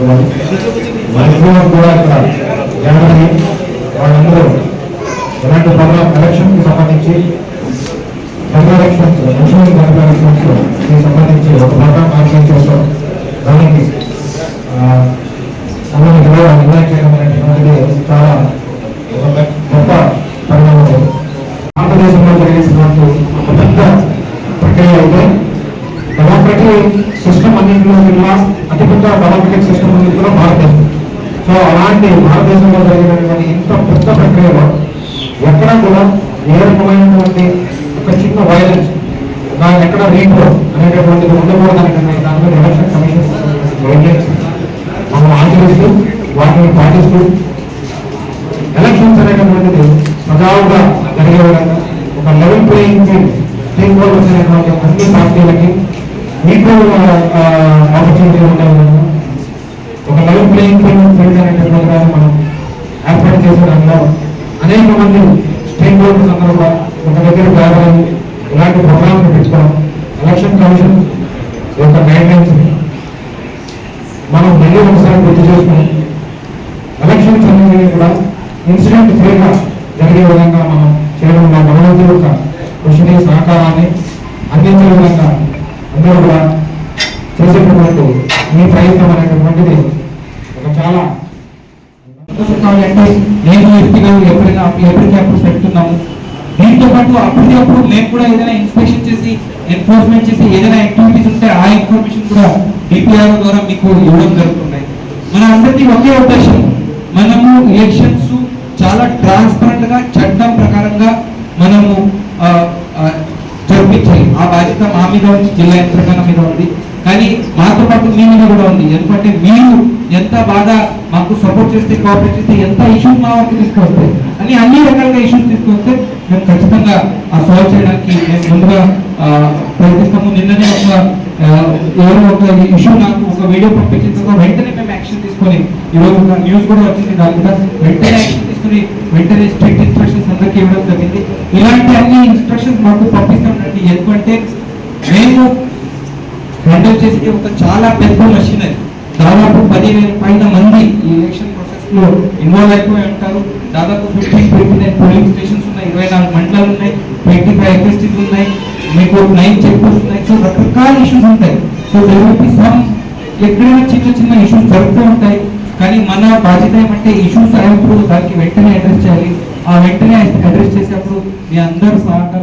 చేసుకోవాలి. వాళ్ళందరూ కూడా ఇక్కడ జనవరి వాళ్ళందరూ ఇలాంటి ప్రోగ్రామ్ ఎలక్షన్కి సంబంధించి జనరల్ ఎలక్షన్స్ మున్సిపల్ జనరల్ ఎలక్షన్స్కి సంబంధించి ఒక ప్రోగ్రామ్ ఆర్గనైజ్ చేస్తాం. దానికి నిర్ణయం చేయడం అనేటువంటిది చాలా గొప్ప పరిణామం. భారతదేశంలో జరిగినటువంటి ఒక పెద్ద ప్రక్రియ అయితే డెమోక్రటిక్ సిస్టమ్ అన్నింటిలో జిల్లా అతిపెద్ద డెమోక్రటిక్ సిస్టమ్ అన్నింటిలో భారతదేశం. సో అలాంటి భారతదేశంలో జరిగినటువంటి ఇంత పెద్ద ప్రక్రియలో ఎక్కడ కూడా ఏ రకమైనటువంటి ఒక చిన్న వైలెన్స్ దాని ఎక్కడ రీగ్రో అనేటటువంటిది ఉండకూడదనే దాని మీద ఎలక్షన్ కమిషన్ గైడ్లైన్స్ మనం ఆచరిస్తూ వాటిని పాటిస్తూ ఎలక్షన్స్ అనేటటువంటిది సజావుగా జరిగే విధంగా ఒక level playing field stake holders అనేటువంటి అన్ని పార్టీలకి ఈక్వల్ ఆపర్చునిటీ ఉండే విధంగా ఒక లెవెల్ ప్లేయింగ్ ఫీల్డ్ అనేటటువంటి దాన్ని మనం ఏర్పాటు చేసే దానిలో అనేక మంది స్టేక్ హోల్డర్స్ అందరూ కూడా ఒక దగ్గర తయారయ్యి ఇలాంటి ప్రోగ్రామ్స్ పెట్టుకోవడం ఎలక్షన్ కమిషన్ యొక్క గైడ్లైన్స్ మనం మళ్ళీ ఒకసారి గుర్తు చేసుకుని ఎలక్షన్స్ అనేవి కూడా ఇన్సిడెంట్ ఫ్రీగా జరిగే విధంగా మనం చేయడం గవర్నమెంట్ యొక్క కృషిని సహకారాన్ని అందించే విధంగా అందరూ కూడా చేసేటటువంటి ఈ ప్రయత్నం అనేటటువంటిది ఒక చాలా అంటే నేను వ్యక్తిగా ఎప్పటికప్పుడు పెడుతున్నాము. దీంతో పాటు అప్పటికప్పుడు మేము కూడా ఏదైనా ఇన్స్పెక్షన్ చేసి ఎన్ఫోర్స్మెంట్ చేసి ఏదైనా యాక్టివిటీస్ ఉంటే ఆ ఇన్ఫర్మేషన్ కూడా డిపిఆర్ ద్వారా మీకు ఇవ్వడం జరుగుతున్నాయి. మన అందరికీ ఒకే ఉద్దేశం, మనము ఎలక్షన్స్ చాలా ట్రాన్స్పరెంట్ గా చట్టం ప్రకారంగా మనము జరిపించాలి. ఆ బాధ్యత మా మీద ఉంది, జిల్లా యంత్రాంగం మీద ఉంది, కానీ మాతో పాటు మీ మీద కూడా ఉంది. ఎందుకంటే మీరు ఎంత బాగా మాకు సపోర్ట్ చేస్తే, కోఆపరేట్ చేస్తే, ఎంత ఇష్యూస్ మా వరకు తీసుకొస్తే అని అన్ని రకాలుగా ఇష్యూస్ తీసుకొస్తే మేము ఖచ్చితంగా ఆ సాల్వ్ చేయడానికి మేము ముందుగా ప్రయత్నిస్తాము. నిన్ననే ఎవరో ఒక ఇష్యూ నాకు ఒక వీడియో పంపించిన వెంటనే మేము యాక్షన్ తీసుకొని, ఈరోజు ఒక న్యూస్ కూడా వచ్చింది, దాని మీద వెంటనే యాక్షన్ తీసుకుని వెంటనే స్ట్రిక్ట్ ఇన్స్ట్రక్షన్స్ అందరికీ ఇవ్వడం జరిగింది. ఇలాంటి అన్ని ఇన్స్ట్రక్షన్స్ మాకు పంపిస్తామండి. ఎందుకంటే మేము హ్యాండిల్ చేసేది ఒక చాలా పెద్ద మెషినరీ. దాదాపు 10,000 పైన మంది ఈ ఎలక్షన్ ప్రాసెస్ లో ఇన్వాల్వ్ అయిపోయి ఉంటారు. దాదాపు 15-29 పోలింగ్ స్టేషన్స్ ఉన్నాయి, 24 మండలాలు ఉన్నాయి, 25 ఎఫ్ఎస్టీస్ ఉన్నాయి, మీకు 9 చెక్ పోస్ట్ ఉన్నాయి. సో రకరకాల ఇష్యూస్ ఉంటాయి. సో సమ్ ఎక్కడైనా చిన్న చిన్న ఇష్యూస్ జరుగుతూ ఉంటాయి. కానీ మన బాధ్యత ఏమంటే ఇష్యూస్ అయినప్పుడు దానికి వెంటనే అడ్రస్ చేయాలి. ఆ వెంటనే అడ్రస్ చేసేటప్పుడు మీ అందరూ సహకారం